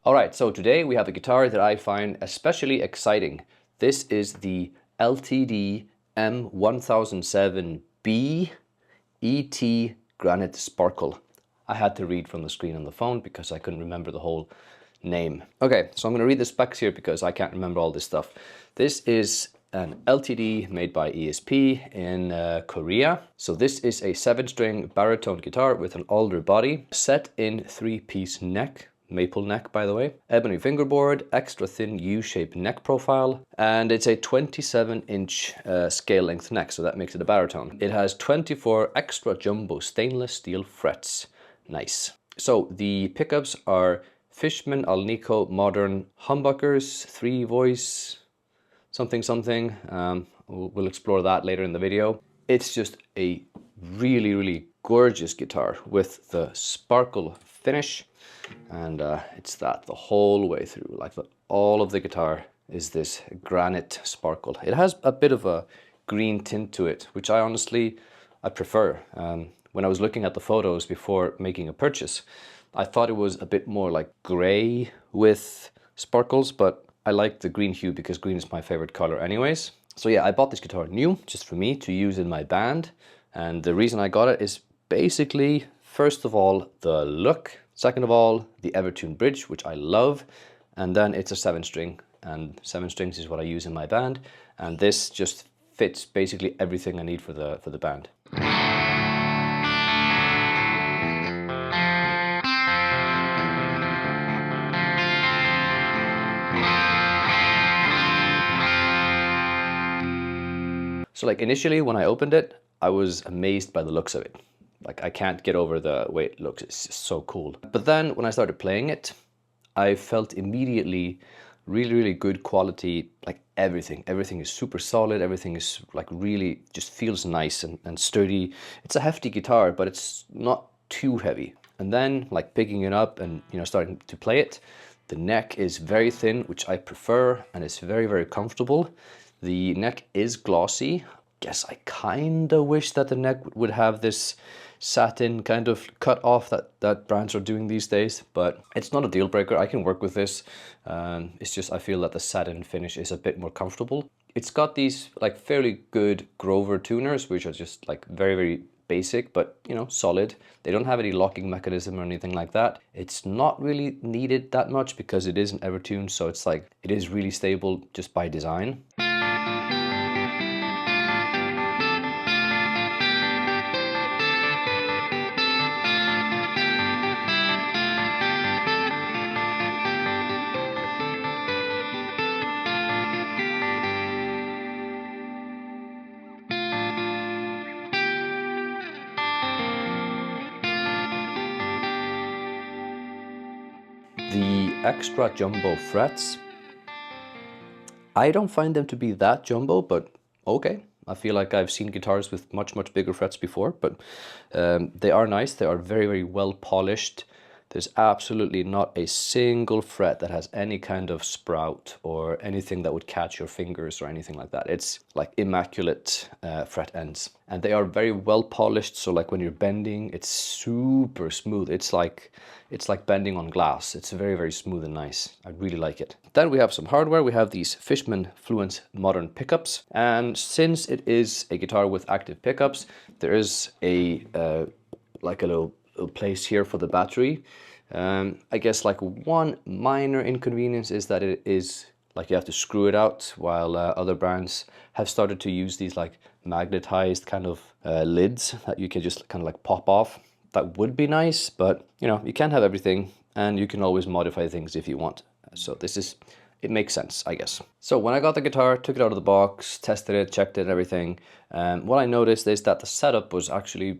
Alright, so today we have a guitar that I find especially exciting. This is the LTD M-1007B ET Granite Sparkle. I had to read from the screen on the phone because I couldn't remember the whole name. Okay, so I'm going to read the specs here because I can't remember all this stuff. This is an LTD made by ESP in Korea. So this is a 7-string baritone guitar with an alder body, set in 3-piece neck, maple neck by the way, ebony fingerboard, extra thin U-shaped neck profile, and it's a 27-inch scale length neck, so that makes it a baritone. It has 24 extra jumbo stainless steel frets. Nice. So the pickups are Fishman Modern humbuckers, 3-voice, something. We'll explore that later in the video. It's just a really gorgeous guitar with the sparkle finish, and it's that the whole way through. Like all of the guitar is this granite sparkle. It has a bit of a green tint to it, which I prefer. When I was looking at the photos before making a purchase, I thought it was a bit more like gray with sparkles, but I like the green hue because green is my favorite color anyways. So yeah, I bought this guitar new just for me to use in my band. And the reason I got it is basically, first of all, the look. Second of all, the Evertune bridge, which I love. And then it's a 7-string, and 7 strings is what I use in my band. And this just fits basically everything I need for the band. So like initially when I opened it, I was amazed by the looks of it. Like I can't get over the way it looks, it's just so cool. But then when I started playing it, I felt immediately really good quality, like everything. Everything is super solid, everything is like really just feels nice and sturdy. It's a hefty guitar, but it's not too heavy. And then like picking it up and starting to play it, the neck is very thin, which I prefer, and it's very comfortable. The neck is glossy. Guess I kind of wish that the neck would have this satin kind of cut off that brands are doing these days, but it's not a deal breaker. I can work with this. It's just I feel that the satin finish is a bit more comfortable. It's got these like fairly good Grover tuners, which are just like very basic, but solid. They don't have any locking mechanism or anything like that. It's not really needed that much because it is an Evertune, so it's like it is really stable just by design. The extra jumbo frets, I don't find them to be that jumbo, but okay. I feel like I've seen guitars with much bigger frets before, but they are nice. They are very well polished. There's absolutely not a single fret that has any kind of sprout or anything that would catch your fingers or anything like that. It's like immaculate fret ends. And they are very well polished, so like when you're bending, it's super smooth. It's like bending on glass. It's very smooth and nice. I really like it. Then we have some hardware. We have these Fishman Fluence Modern pickups. And since it is a guitar with active pickups, there is a like a little place here for the battery. I guess like one minor inconvenience is that it is like you have to screw it out, while other brands have started to use these like magnetized kind of lids that you can just kind of like pop off. That would be nice, but you can't have everything, and you can always modify things if you want. So it makes sense, I guess. So when I got the guitar, took it out of the box, tested it, checked it and everything, what I noticed is that the setup was actually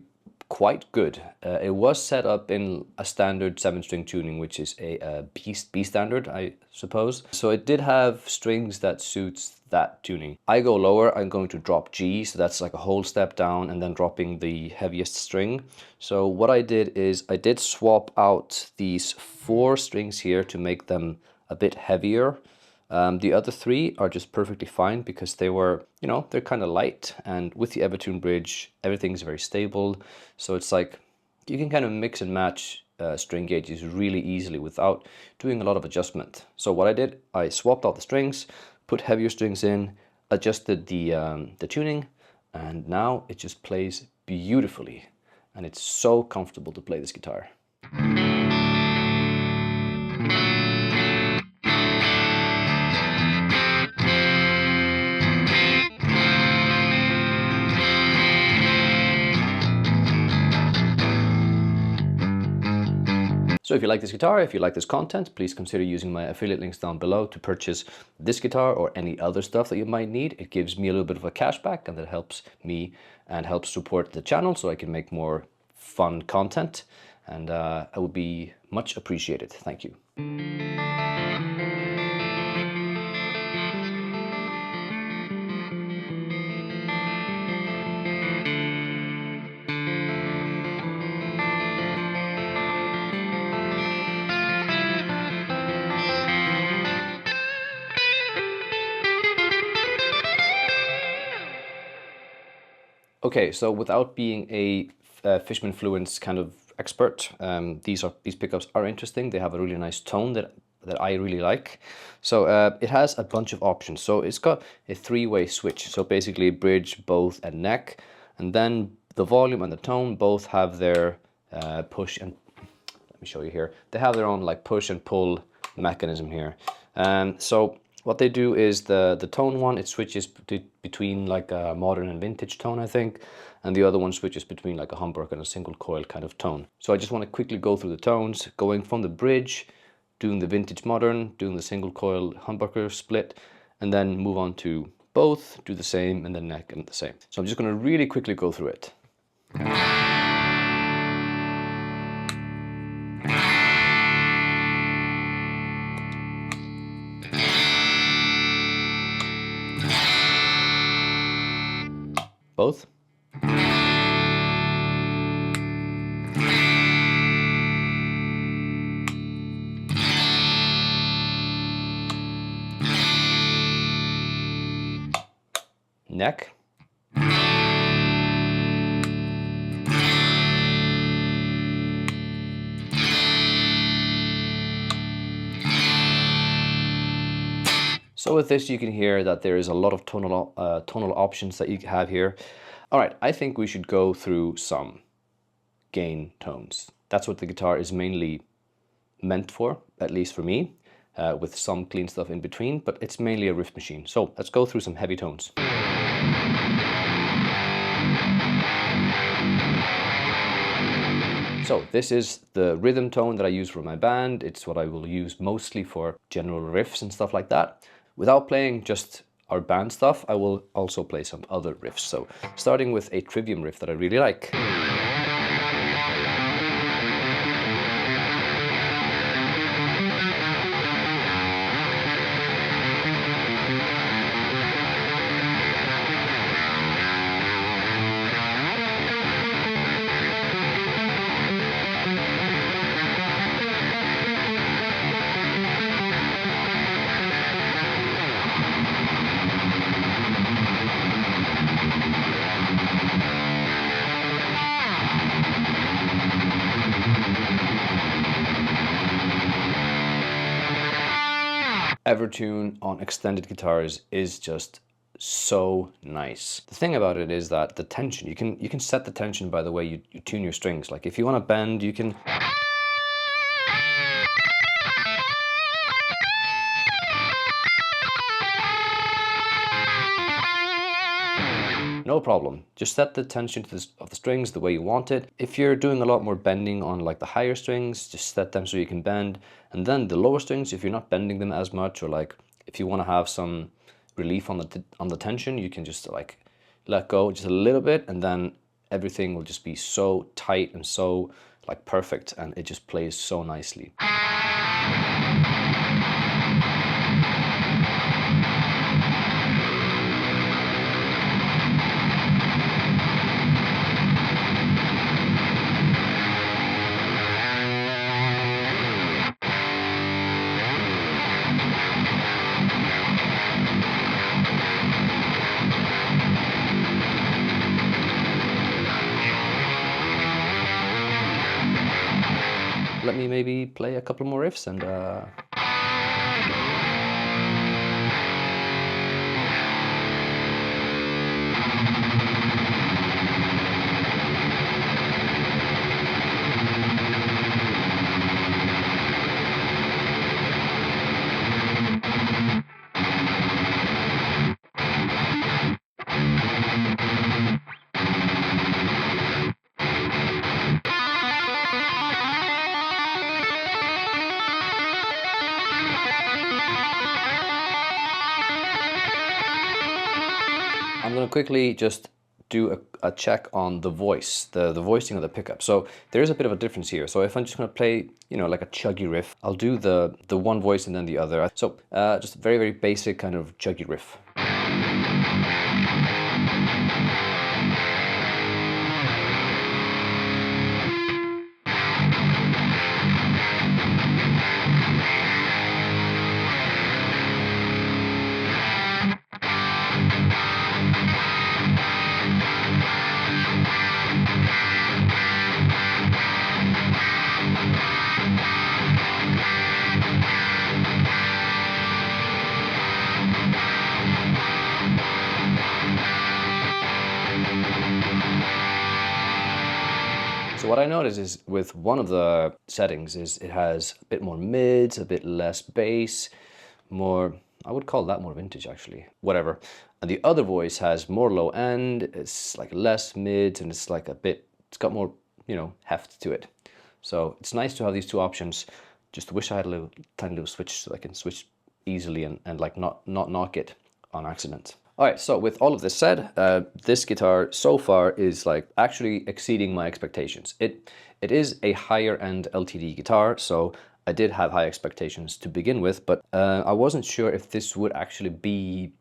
quite good. It was set up in a standard 7-string tuning, which is a B standard, I suppose. So it did have strings that suits that tuning. I go lower, I'm going to drop G, so that's like a whole step down and then dropping the heaviest string. So what I did is I did swap out these 4 strings here to make them a bit heavier. The other 3 are just perfectly fine because they were, they're kind of light, and with the Evertune bridge, everything's very stable. So it's like you can kind of mix and match string gauges really easily without doing a lot of adjustment. So what I did, I swapped out the strings, put heavier strings in, adjusted the tuning, and now it just plays beautifully. And it's so comfortable to play this guitar. So if you like this guitar, if you like this content, please consider using my affiliate links down below to purchase this guitar or any other stuff that you might need. It gives me a little bit of a cashback, and that helps me and helps support the channel so I can make more fun content, and it would be much appreciated. Thank you. Okay, so without being a Fishman Fluence kind of expert, these pickups are interesting. They have a really nice tone that I really like. So it has a bunch of options. So it's got a three-way switch. So basically bridge, both, and neck. And then the volume and the tone both have their push and, let me show you here. They have their own like push and pull mechanism here. So what they do is the tone one, it switches between like a modern and vintage tone, I think, and the other one switches between like a humbucker and a single coil kind of tone. So I just want to quickly go through the tones, going from the bridge, doing the vintage modern, doing the single coil humbucker split, and then move on to both, do the same, and then neck and the same. So I'm just going to really quickly go through it. Both. Neck. So with this, you can hear that there is a lot of tonal options that you have here. All right, I think we should go through some gain tones. That's what the guitar is mainly meant for, at least for me, with some clean stuff in between, but it's mainly a riff machine. So let's go through some heavy tones. So this is the rhythm tone that I use for my band. It's what I will use mostly for general riffs and stuff like that. Without playing just our band stuff, I will also play some other riffs. So starting with a Trivium riff that I really like. Evertune on extended guitars is just so nice. The thing about it is that the tension, you can set the tension by the way you tune your strings. Like if you want to bend, you can no problem. Just set the tension of the strings the way you want it. If you're doing a lot more bending on like the higher strings, just set them so you can bend. And then the lower strings, if you're not bending them as much, or like if you want to have some relief on the tension, you can just like let go just a little bit, and then everything will just be so tight and so like perfect, and it just plays so nicely. let me maybe play a couple more riffs and I'm going to quickly just do a check on the voice, the voicing of the pickup. So there's a bit of a difference here. So if I'm just going to play, you know, like a chuggy riff, I'll do the one voice and then the other. So just a very, very basic kind of chuggy riff. So what I noticed is with one of the settings is it has a bit more mids, a bit less bass, more, I would call that more vintage actually, whatever. And the other voice has more low end, it's like less mids, and it's like a bit, it's got more, you know, heft to it. So it's nice to have these two options. Just wish I had a little tiny little switch so I can switch easily and like not knock it on accident. All right, so with all of this said, this guitar so far is like actually exceeding my expectations. It is a higher end LTD guitar, so I did have high expectations to begin with, but I wasn't sure if this would actually be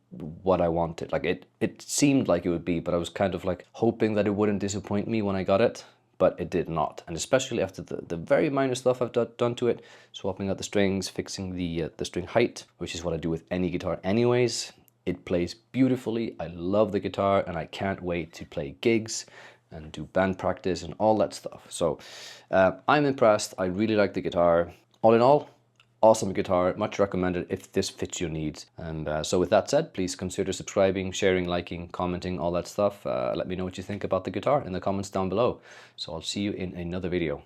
what I wanted. Like it seemed like it would be, but I was kind of like hoping that it wouldn't disappoint me when I got it, but it did not. And especially after the very minor stuff I've done to it, swapping out the strings, fixing the string height, which is what I do with any guitar anyways. It plays beautifully. I love the guitar and I can't wait to play gigs and do band practice and all that stuff. So I'm impressed. I really like the guitar. All in all, awesome guitar, much recommended if this fits your needs. And so with that said, please consider subscribing, sharing, liking, commenting, all that stuff. Let me know what you think about the guitar in the comments down below. So I'll see you in another video.